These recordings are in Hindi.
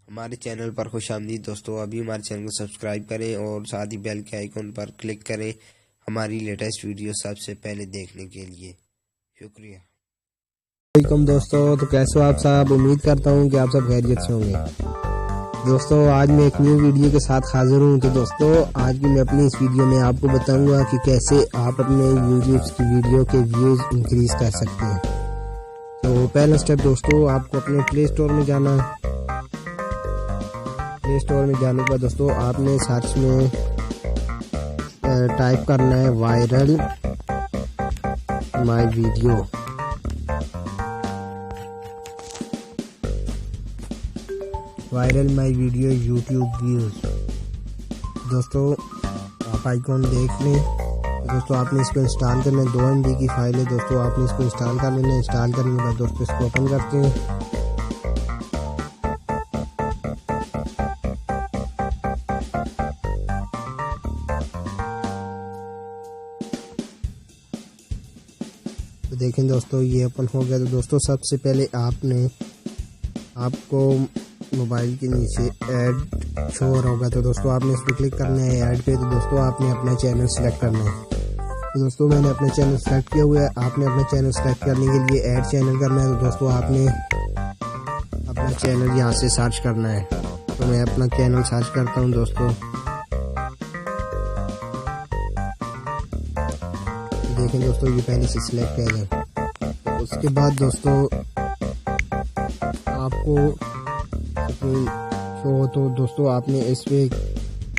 हमारे चैनल पर खुशामदीद दोस्तों। अभी हमारे चैनल को सब्सक्राइब करें और साथ ही बेल के आइकन पर क्लिक करें हमारी लेटेस्ट वीडियो सबसे पहले देखने के लिए। शुक्रिया। वेलकम दोस्तों, तो कैसे हो आप सब। उम्मीद करता हूँ कि आप सब खैरियत से होंगे। दोस्तों आज मैं एक न्यू वीडियो के साथ हाजिर हूँ। तो दोस्तों आज की मैं अपनी इस वीडियो में आपको बताऊंगा कि कैसे आप अपने यूट्यूब की वीडियो के व्यूज इंक्रीज कर सकते हैं। तो पहला स्टेप दोस्तों, आपको अपने प्ले स्टोर में जाना है। प्ले स्टोर में जाने के बाद दोस्तों आपने सर्च में टाइप करना है viral my video. Viral my video YouTube views. दोस्तों आप आइकॉन देख लें। दोस्तों आपने इसको इंस्टॉल करना है। 2 MB की फाइल है दोस्तों, आपने इसको इंस्टॉल कर लेना है। इंस्टॉल करने के बाद दोस्तों इसको ओपन करते हैं। तो देखें दोस्तों ये ओपन हो गया। तो दोस्तों सबसे पहले आपको मोबाइल के नीचे ऐड शो हो रहा होगा। तो दोस्तों आपने इस पर क्लिक करना है ऐड पे। तो दोस्तों आपने अपना चैनल सेलेक्ट करना है। तो दोस्तों मैंने अपना चैनल सेलेक्ट किया हुआ है। आपने अपना चैनल सेलेक्ट करने के लिए ऐड चैनल करना है। तो दोस्तों आपने अपना चैनल यहाँ से सर्च करना है। तो मैं अपना चैनल सर्च करता हूँ दोस्तों। देखें दोस्तों ये पहले से सिलेक्ट है। तो उसके बाद दोस्तों आपको शो, तो दोस्तों आपने इस पे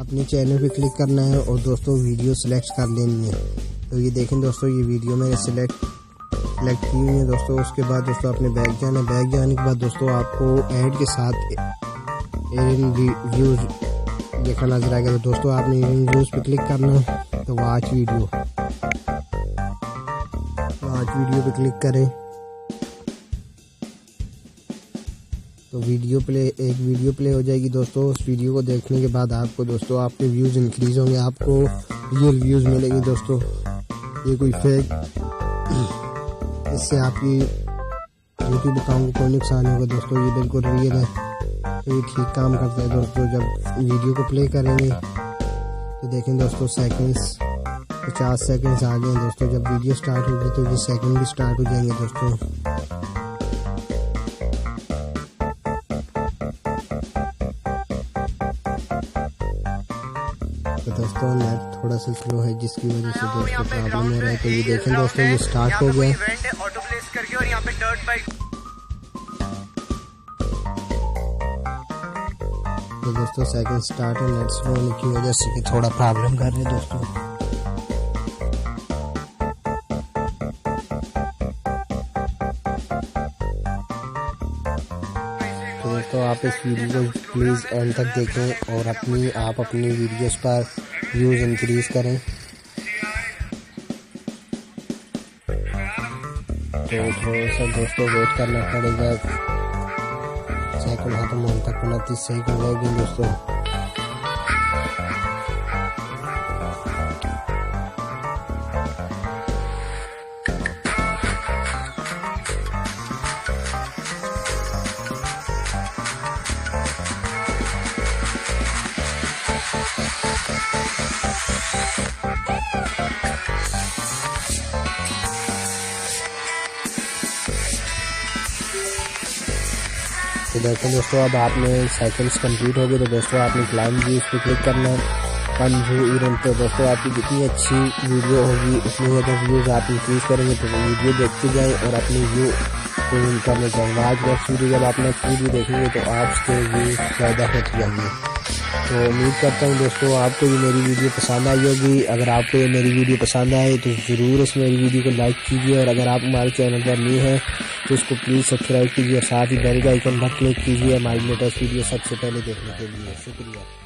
अपने चैनल पे क्लिक करना है और दोस्तों वीडियो सिलेक्ट कर लेनी है। तो ये देखें दोस्तों ये वीडियो मैंने सिलेक्ट की हुई है दोस्तों। उसके बाद दोस्तों आपने बैक जाना है। बैक जाने के बाद दोस्तों आपको ऐड के साथ व्यूज देखा नजर आएगा। तो दोस्तों आपने व्यूज पे क्लिक करना है। तो वॉच वीडियो पे क्लिक करें। तो एक वीडियो प्ले हो जाएगी दोस्तों। उस वीडियो को देखने के बाद आपको दोस्तों आपके व्यूज इंक्रीज होंगे, आपको रियल व्यूज मिलेंगे दोस्तं। ये कोई फेक, इससे आपकी यूट्यूब अकाउंट को कोई नुकसान नहीं होगा दोस्तों। ये बिल्कुल रियल है। तो ये ठीक काम करता है दोस्तों। जब वीडियो को प्ले करेंगे तो देखें दोस्तों सेकंड्स 50 सेकंड्स आ गए दोस्तों। जब वीडियो स्टार्ट होगी तो ये सेकंड भी स्टार्ट हो जाएंगे दोस्तों। तो दोस्तों नेट थोड़ा सा स्लो है जिसकी वजह से दोस्तों प्रॉब्लम हो रहा है। तो ये देखें दोस्तों ये स्टार्ट हो गया। तो दोस्तों सेकंड स्टार्ट है। नेट स्लो होने की वजह से कि थोड़ा प्रॉब्लम कर रहे हैं दोस्तों। तो दोस्तों आप इस वीडियो को प्लीज़ एंड तक देखें और आप अपनी वीडियोस पर व्यूज़ इंक्रीज करें। तो थोड़ा सा दोस्तों वेट करना पड़ेगा। सेकंड खत्म होने तक 29 सेकंड लगेंगे दोस्तों। तो देखें दोस्तों अब आपने सेकंड्स कंप्लीट हो गए। तो दोस्तों आपने क्लाइम व्यूज पे क्लिक करना है। कम व्यू इवेंट। तो दोस्तों आपकी जितनी अच्छी वीडियो होगी उतनी ज़्यादा व्यूज़ आप इंक्रीज करेंगे। तो वीडियो देखते जाएं और अपने व्यू को इनकम में जाएंगे। आज नेक्स्ट वीडियो जब आप नेक्स्ट वीडियो देखेंगे तो आपके व्यूज ज़्यादा होते जाएंगे। तो उम्मीद करता हूँ दोस्तों आपको ये मेरी वीडियो पसंद आई होगी। अगर आपको ये मेरी वीडियो पसंद आए तो ज़रूर इस मेरी वीडियो को लाइक कीजिए। और अगर आप हमारे चैनल पर न्यू हैं तो इसको प्लीज़ सब्सक्राइब कीजिए। साथ ही बेल का आइकन पर क्लिक कीजिए हमारी लेटेस्ट वीडियो सबसे पहले देखने के लिए। शुक्रिया।